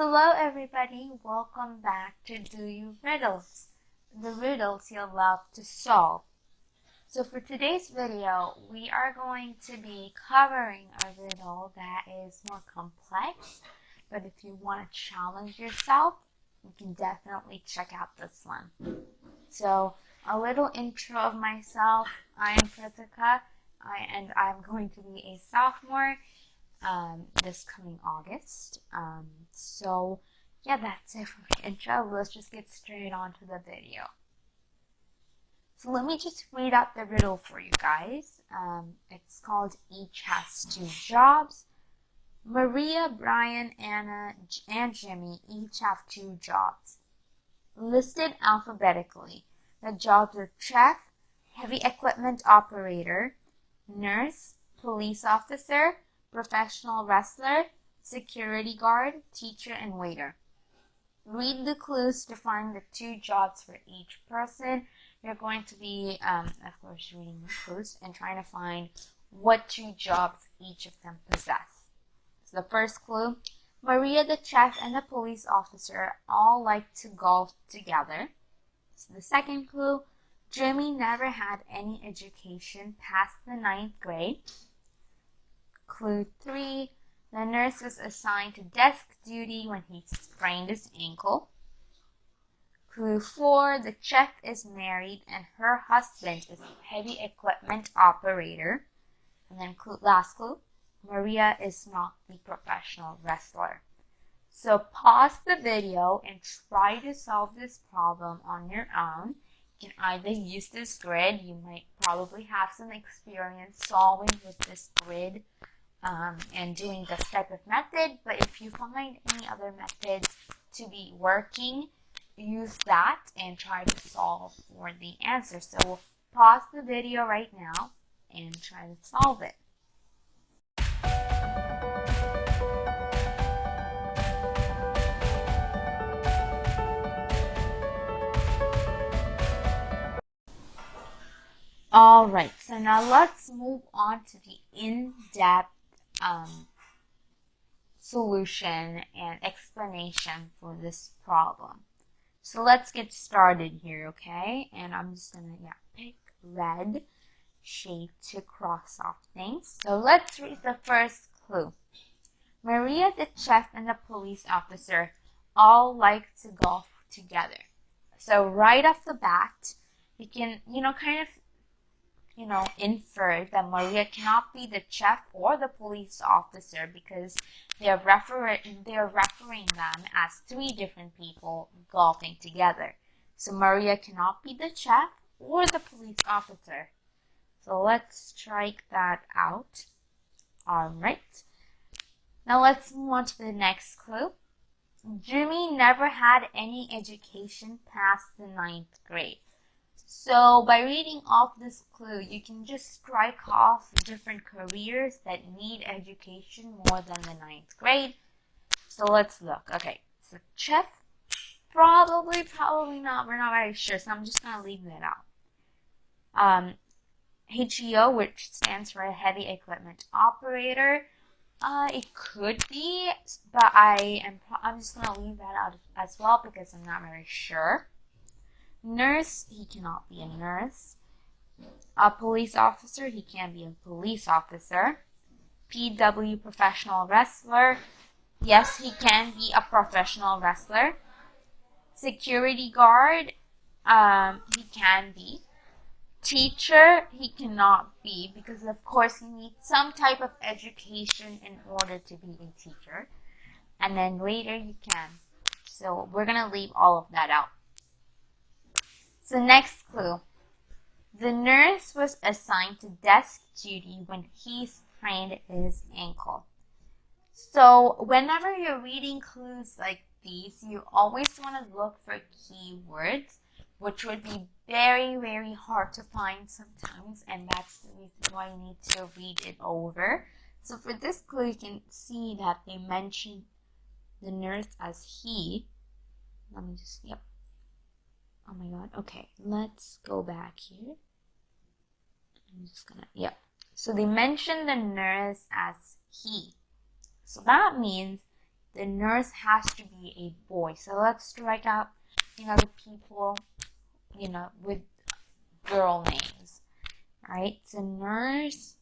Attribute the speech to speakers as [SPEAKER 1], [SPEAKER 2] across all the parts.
[SPEAKER 1] Hello everybody, welcome back to Do You Riddles, the riddles you'll love to solve. So for today's video, we are going to be covering a riddle that is more complex, but if you want to challenge yourself, you can definitely check out this one. So a little intro of myself. I am Kritika, and I'm going to be a sophomore this coming August. So yeah, that's it for my intro. Let's just get straight on to the video. So let me just read out the riddle for you guys. It's called Each Has Two Jobs. Maria, Brian, Anna, and Jimmy each have two jobs. Listed alphabetically, the jobs are chef, heavy equipment operator, nurse, police officer, professional wrestler, security guard, teacher, and waiter. Read the clues to find the two jobs for each person. You're going to be, of course, reading the clues and trying to find what two jobs each of them possess. So the first clue, Maria, the chef, and the police officer all like to golf together. So the second clue, Jimmy never had any education past the 9th grade. Clue 3, the nurse was assigned to desk duty when he sprained his ankle. Clue 4, the chef is married and her husband is a heavy equipment operator. And then last clue, Maria is not the professional wrestler. So pause the video and try to solve this problem on your own. You can either use this grid. You might probably have some experience solving with this grid and doing this type of method, but if you find any other methods to be working, use that and try to solve for the answer. So we'll pause the video right now and try to solve it. Alright, so now let's move on to the in-depth solution and explanation for this problem. So let's get started here, okay? And I'm just gonna pick red shade to cross off things. So let's read the first clue. Maria, the chef, and the police officer all like to golf together. So right off the bat, you can, infer that Maria cannot be the chef or the police officer because they're referring them as three different people golfing together. So Maria cannot be the chef or the police officer. So let's strike that out. Alright. Now let's move on to the next clue. Jimmy never had any education past the 9th grade. So by reading off this clue, you can just strike off different careers that need education more than the 9th grade. So let's look. Okay, so chef, probably not. We're not very sure, so I'm just going to leave that out. HEO, which stands for heavy equipment operator. It could be, but I'm just going to leave that out as well because I'm not very sure. Nurse, he cannot be a nurse. A police officer, he can be a police officer. PW, professional wrestler. Yes, he can be a professional wrestler. Security guard, he can be. Teacher, he cannot be because of course you need some type of education in order to be a teacher. And then waiter, you can. So we're going to leave all of that out. So next clue. The nurse was assigned to desk duty when he sprained his ankle. So whenever you're reading clues like these, you always want to look for keywords, which would be very, very hard to find sometimes, and that's the reason why you need to read it over. So for this clue, you can see that they mention the nurse as he. Let me just, Oh my god. Okay, let's go back here. I'm just gonna, So they mention the nurse as he. So that means the nurse has to be a boy. So let's strike out, the people, with girl names. Right? So nurse,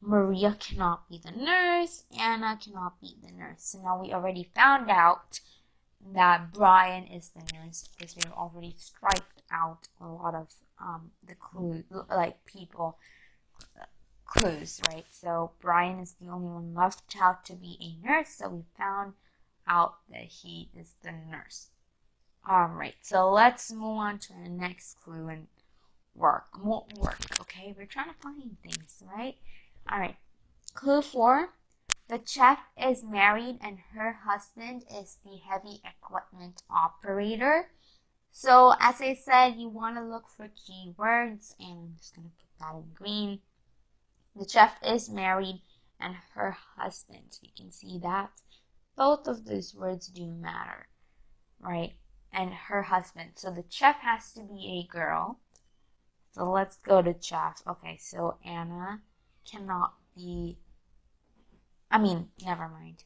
[SPEAKER 1] Maria cannot be the nurse, Anna cannot be the nurse. So now we already found out that Brian is the nurse because we've already striked out a lot of the clues, like people clues, right? So Brian is the only one left out to be a nurse, so we found out that he is the nurse. Alright, so let's move on to the next clue and more work, okay? We're trying to find things, right? Alright, clue 4. The chef is married and her husband is the heavy equipment operator. So as I said, you want to look for keywords, and I'm just going to put that in green. The chef is married and her husband. You can see that both of those words do matter, right? And her husband. So the chef has to be a girl. So let's go to chef. Okay, so Anna cannot be, never mind.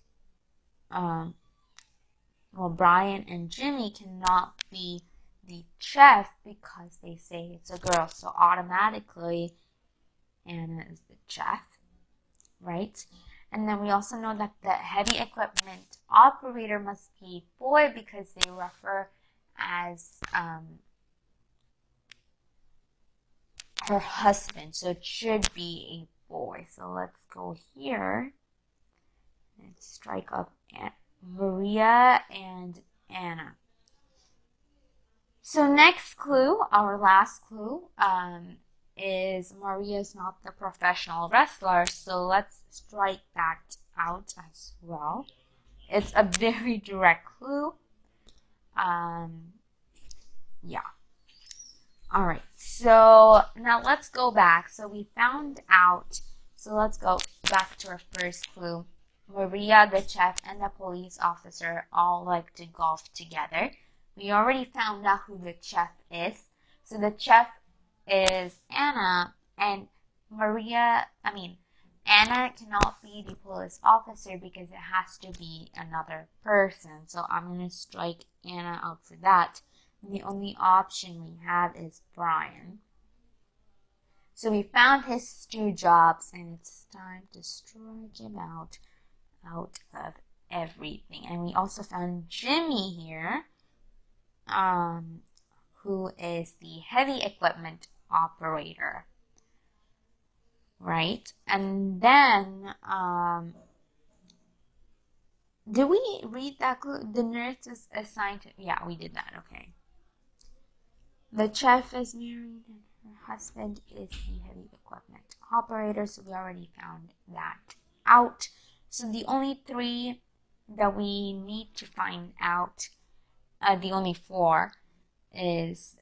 [SPEAKER 1] Well, Brian and Jimmy cannot be the chef because they say it's a girl. So automatically, Anna is the chef, right? And then we also know that the heavy equipment operator must be a boy because they refer as her husband. So it should be a boy. So let's go here and strike up Maria and Anna. So next clue, our last clue, is Maria is not the professional wrestler. So let's strike that out as well. It's a very direct clue. Yeah. Alright, so now let's go back. So we found out, so let's go back to our first clue. Maria, the chef, and the police officer all like to golf together. We already found out who the chef is. So the chef is Anna, and Anna cannot be the police officer because it has to be another person. So I'm going to strike Anna out for that. And the only option we have is Brian. So we found his 2 jobs, and it's time to strike him out of everything. And we also found Jimmy here, who is the heavy equipment operator, right? And then did we read that clue? The nurse is assigned to, yeah, we did that. Okay. The chef is married and her husband is the heavy equipment operator, so we already found that out. So the only 3 that we need to find out, the only 4, is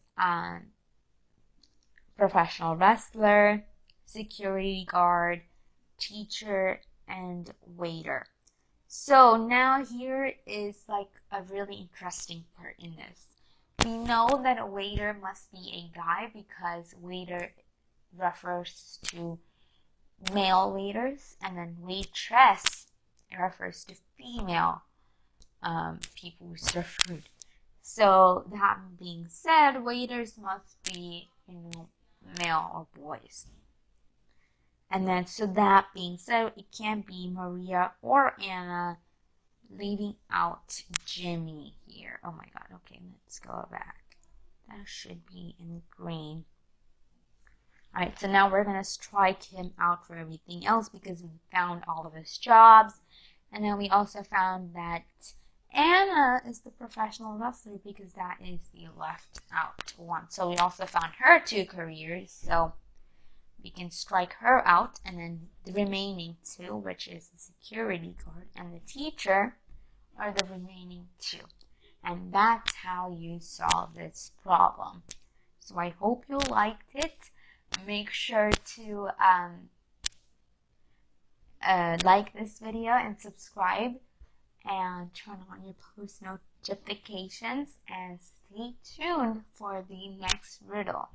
[SPEAKER 1] professional wrestler, security guard, teacher, and waiter. So now here is like a really interesting part in this. We know that a waiter must be a guy because waiter refers to male waiters, and then waitress refers to female people who serve food. So that being said, waiters must be, male or boys. And then, so that being said, it can't be Maria or Anna, leaving out Jimmy here. Oh my god, okay, let's go back. That should be in green. Alright, so now we're going to strike him out for everything else because we found all of his jobs. And then we also found that Anna is the professional wrestler because that is the left out one. So we also found her 2 careers, so we can strike her out. And then the remaining 2, which is the security guard and the teacher, are the remaining 2. And that's how you solve this problem. So I hope you liked it. Make sure to like this video and subscribe, and turn on your post notifications, and stay tuned for the next riddle.